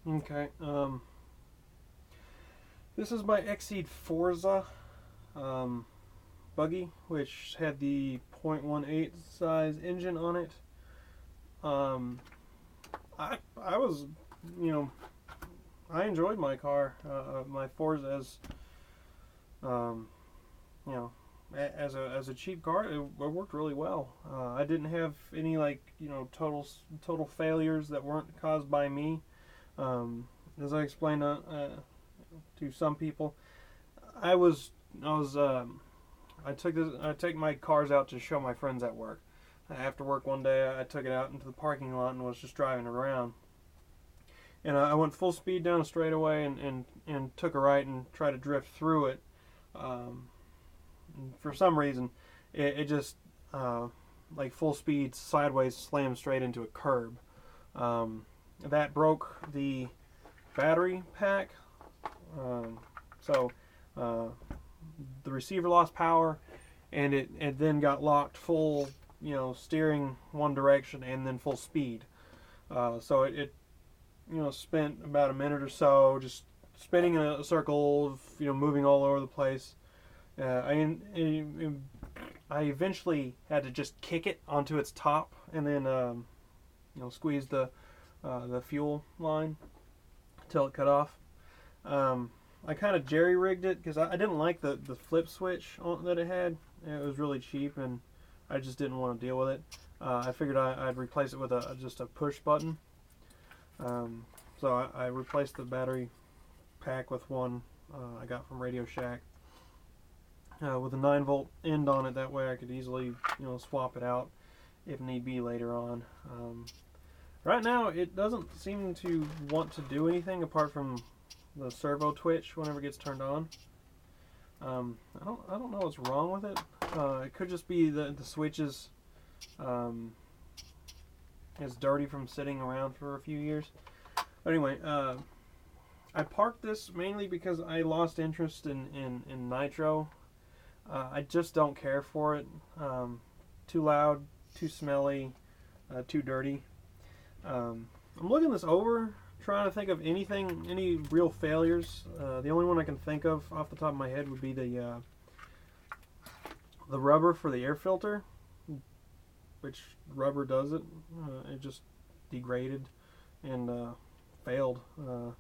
Okay. This is my Exceed Forza buggy, which had the .18 size engine on it. I was, you know, I enjoyed my car, my Forza um, you know, as a cheap car. It worked really well. I didn't have any total failures that weren't caused by me. As I explained to some people, I was I take my cars out to show my friends at work. After work one day, I took it out into the parking lot and was just driving it around. And I went full speed down a straightaway and took a right and tried to drift through it. For some reason, it just like full speed sideways slammed straight into a curb. That broke the battery pack. So the receiver lost power, and it then got locked full, steering one direction and then full speed. So it spent about a minute or so just spinning in a circle, moving all over the place. I eventually had to just kick it onto its top and then squeeze the fuel line until it cut off. I kind of jerry-rigged it because I didn't like the flip switch that it had. It was really cheap and I just didn't want to deal with it. I figured I'd replace it with just a push button. So I replaced the battery pack with one I got from Radio Shack with a 9-volt end on it. That way I could easily swap it out if need be later on. Right now it doesn't seem to want to do anything apart from the servo twitch whenever it gets turned on. I don't know what's wrong with it. It could just be the switches is dirty from sitting around for a few years. But anyway, I parked this mainly because I lost interest in nitro. I just don't care for it. Too loud, too smelly, too dirty. I'm looking this over, trying to think of any real failures. The only one I can think of off the top of my head would be the rubber for the air filter, which rubber does it. It just degraded and failed. I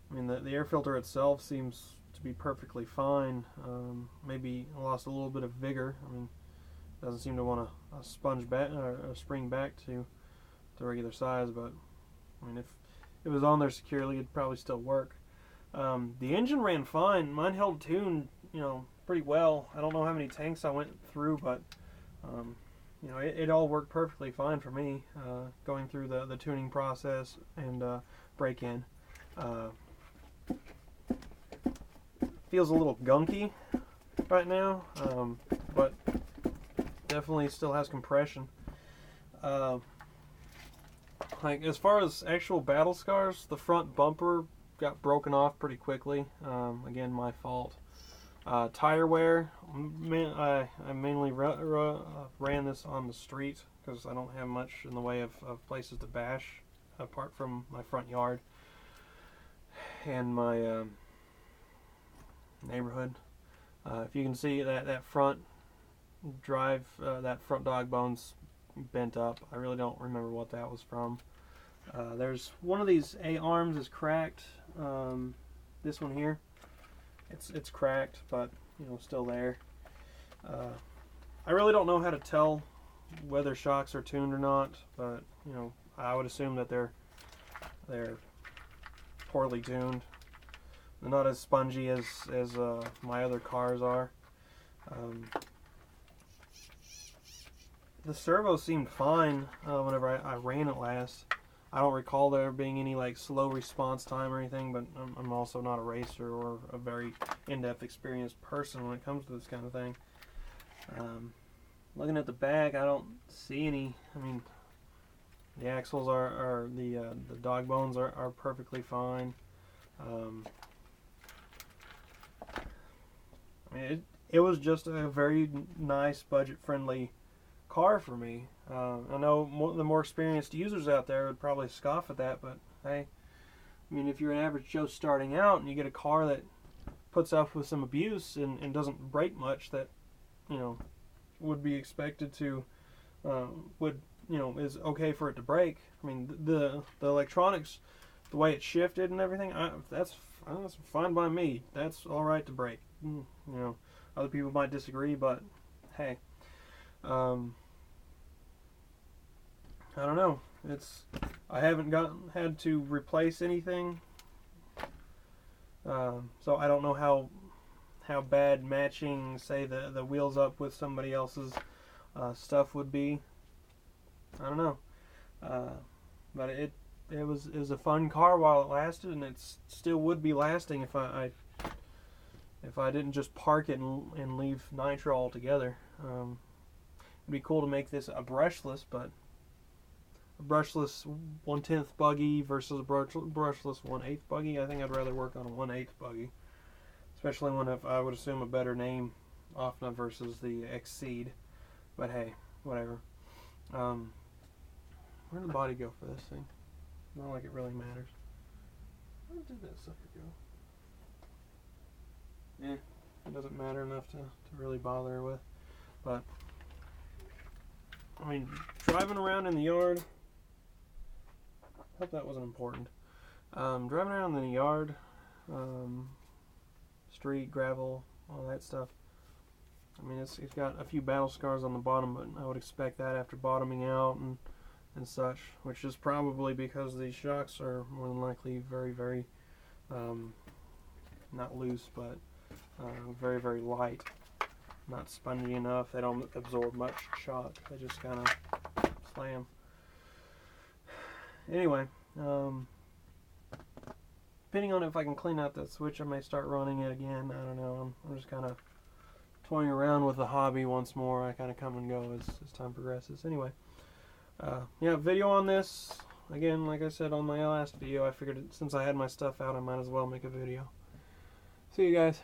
mean, the air filter itself seems to be perfectly fine. Maybe lost a little bit of vigor. I mean, doesn't seem to want to sponge back or spring back to regular size. But I mean, if it was on there securely, it'd probably still work. The engine ran fine. Mine held tune, pretty well. I don't know how many tanks I went through, but it all worked perfectly fine for me. Going through the tuning process and break-in. Feels a little gunky right now, but definitely still has compression. Like as far as actual battle scars, the front bumper got broken off pretty quickly. Again, my fault. Tire wear, I mainly ran this on the street because I don't have much in the way of places to bash apart from my front yard and my neighborhood. If you can see that front drive, that front dog bone's bent up. I really don't remember what that was from. There's one of these A-arms is cracked. This one here, it's cracked, but still there. I really don't know how to tell whether shocks are tuned or not, but I would assume that they're poorly tuned. They're not as spongy as my other cars are. The servo seemed fine whenever I ran it last. I don't recall there being any slow response time or anything, but I'm also not a racer or a very in-depth experienced person when it comes to this kind of thing. Looking at the back, I don't see any. I mean, the axles are the dog bones are perfectly fine. I mean, it was just a very nice, budget-friendly car for me. I know the more experienced users out there would probably scoff at that, but hey, I mean, if you're an average Joe starting out and you get a car that puts up with some abuse and doesn't break much, that, you know, would be expected to, is okay for it to break. I mean, the electronics, the way it shifted and everything, that's fine by me. That's all right to break. You know, other people might disagree, but hey, I don't know. I haven't had to replace anything, so I don't know how bad matching, say, the wheels up with somebody else's stuff would be. I don't know, but it was a fun car while it lasted, and it still would be lasting if I didn't just park it and leave nitro altogether. It'd be cool to make this a brushless, but a brushless 1/10 buggy versus a brushless 1/8 buggy. I think I'd rather work on a 1/8 buggy, especially when I would assume a better name OFNA versus the Exceed. But hey, whatever. Where did the body go for this thing? Not like it really matters. Where did that sucker go? It doesn't matter enough to really bother with. But, I mean, driving around in the yard, I hope that wasn't important. Driving around in the yard, street, gravel, all that stuff. I mean, it's got a few battle scars on the bottom, but I would expect that after bottoming out and such, which is probably because these shocks are more than likely very, very, not loose, but very, very light. Not spongy enough. They don't absorb much shock. They just kind of slam. Anyway, depending on if I can clean out that switch, I may start running it again. I don't know. I'm just kind of toying around with the hobby once more. I kind of come and go as time progresses. Anyway, yeah, video on this. Again, like I said on my last video, I figured since I had my stuff out, I might as well make a video. See you guys.